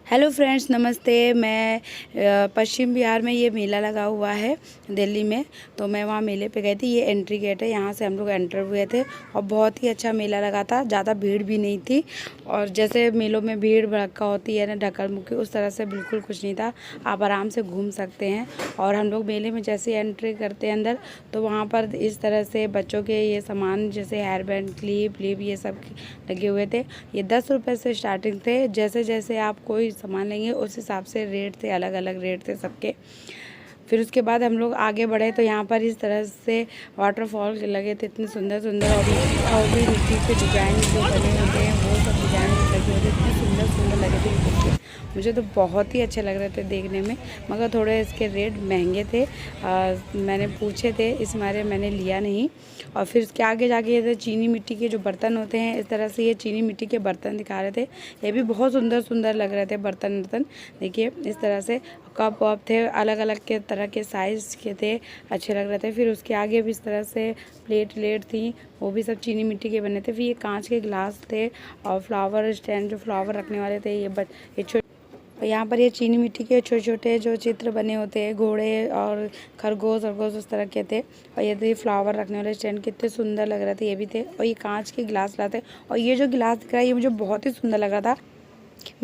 Hello friends, नमस्ते। मैं पश्चिम बिहार में ये मेला लगा हुआ है दिल्ली में, तो मैं वहाँ मेले पे गई थी। ये एंट्री गेट है, यहाँ से हम लोग एंटर हुए थे और बहुत ही अच्छा मेला लगा था। ज़्यादा भीड़ भी नहीं थी और जैसे मेलों में भीड़ भड़का होती है ना, ढकल मुक्की, उस तरह से बिल्कुल कुछ नहीं था। आप आराम से घूम सकते हैं। और हम लोग मेले में जैसे एंट्री करते हैं अंदर, तो वहाँ पर इस तरह से बच्चों के ये सामान जैसे हेयर बैंड, क्लिप ये सब लगे हुए थे। ये 10 रुपये से स्टार्टिंग थे। जैसे जैसे आप कोई सामान लेंगे उस हिसाब से रेट थे, अलग अलग रेट थे सबके। फिर उसके बाद हम लोग आगे बढ़े तो यहाँ पर इस तरह से वाटरफॉल लगे थे, इतने सुंदर सुंदर। और भी मिट्टी के डिज़ाइन जो बने होते हैं वो सब डिज़ाइन लगे होते, इतने सुंदर सुंदर लगे थे मिट्टी के। मुझे तो बहुत ही अच्छे लग रहे थे देखने में, मगर थोड़े इसके रेट महंगे थे। मैंने पूछे थे, इस मारे मैंने लिया नहीं। और फिर उसके आगे जाके ये चीनी मिट्टी के जो बर्तन होते हैं, इस तरह से ये चीनी मिट्टी के बर्तन दिखा रहे थे। ये भी बहुत सुंदर सुंदर लग रहे थे बर्तन। देखिए इस तरह से कप वप थे, अलग अलग के तरह के साइज़ के थे, अच्छे लग रहे थे। फिर उसके आगे भी इस तरह से प्लेट थी, वो भी सब चीनी मिट्टी के बने थे। फिर ये कांच के गिलास थे और फ्लावर स्टैंड जो फ्लावर रखने वाले थे, ये छोटे। यहाँ पर ये चीनी मिट्टी के छोटे छोटे जो चित्र बने होते हैं, घोड़े और खरगोश उस तरह के थे। और ये थे फ्लावर रखने वाले स्टैंड, कितने सुंदर लग रहे थे ये भी थे। और ये कांच के गिलास लाते, और ये जो गिलास दिख रहा है ये मुझे बहुत ही सुंदर लग रहा था।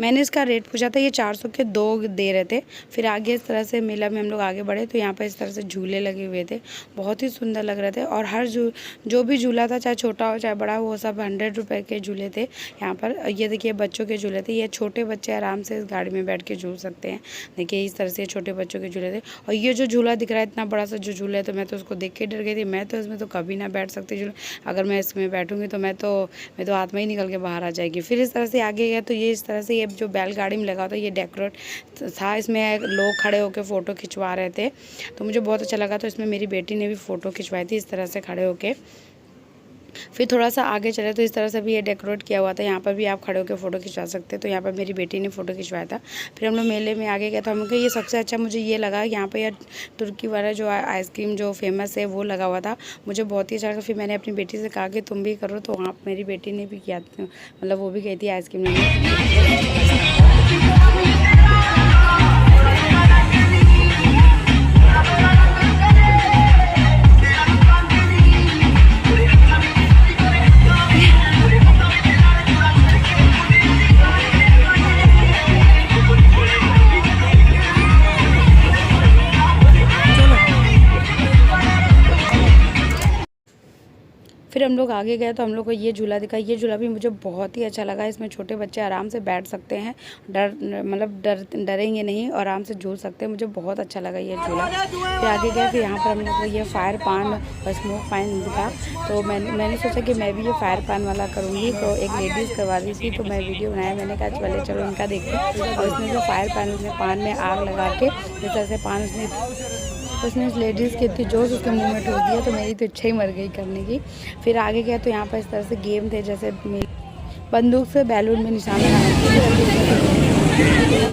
मैंने इसका रेट पूछा था, ये 400 के 2 दे रहे थे। फिर आगे इस तरह से मेला में हम लोग आगे बढ़े तो यहाँ पर इस तरह से झूले लगे हुए थे, बहुत ही सुंदर लग रहे थे। और हर जो भी झूला था, चाहे छोटा हो चाहे बड़ा हो, वो सब 100 रुपये के झूले थे यहाँ पर। ये देखिए बच्चों के झूले थे, ये छोटे बच्चे आराम से इस गाड़ी में बैठ के झूल सकते हैं। देखिए इस तरह से छोटे बच्चों के झूले थे। और ये जो झूला दिख रहा है, इतना बड़ा सा जो झूला है, तो मैं तो उसको देख के डर गई थी। मैं तो इसमें तो कभी ना बैठ सकती झूला, अगर मैं इसमें बैठूँगी तो मैं तो हाथ में ही निकल के बाहर आ जाएगी। फिर इस तरह से आगे गया तो ये इस तरह से ये जो बैलगाड़ी में लगा होता है, ये डेकोरेट था। इसमें लोग खड़े होकर फ़ोटो खिंचवा रहे थे, तो मुझे बहुत अच्छा लगा। तो इसमें मेरी बेटी ने भी फ़ोटो खिंचवाई थी इस तरह से खड़े होके। फिर थोड़ा सा आगे चले तो इस तरह से भी ये डेकोरेट किया हुआ था, यहाँ पर भी आप खड़े होकर फ़ोटो खिंचवा सकते हैं। तो यहाँ पर मेरी बेटी ने फ़ोटो खिंचवाया था। फिर हम लोग मेले में आगे गए तो हमको ये सबसे अच्छा मुझे ये लगा, यहाँ पर यह तुर्की वाला जो आइसक्रीम जो फेमस है वो लगा हुआ था, मुझे बहुत ही अच्छा लगा। फिर मैंने अपनी बेटी से कहा कि तुम भी करो, तो वहाँ मेरी बेटी ने भी किया, मतलब वो भी गई थी आइसक्रीम लेने। फिर हम लोग आगे गए तो हम लोग को ये झूला दिखा। ये झूला भी मुझे बहुत ही अच्छा लगा। इसमें छोटे बच्चे आराम से बैठ सकते हैं, डरेंगे नहीं और आराम से झूल सकते हैं। मुझे बहुत अच्छा लगा ये झूला। फिर आगे गए, फिर यहाँ पर हम लोग को ये फायर पान और स्मोक पान दिखा। तो मैंने सोचा कि मैं भी ये फायर पान वाला करूँगी। तो एक लेडीज़ करवा रही थी, तो मैं वीडियो बनाया। मैंने कहा चलो इनका देखते हैं। और इसमें जो फायर पान, उसने पान में आग लगा के इस तरह से पान उसने उस लेडीज़ की इतनी जोश उसके मुंह में ठोक दिया, तो मेरी तो इच्छा ही मर गई करने की। फिर आगे गया तो यहाँ पर इस तरह से गेम थे, जैसे बंदूक से बैलून में निशान लगाना।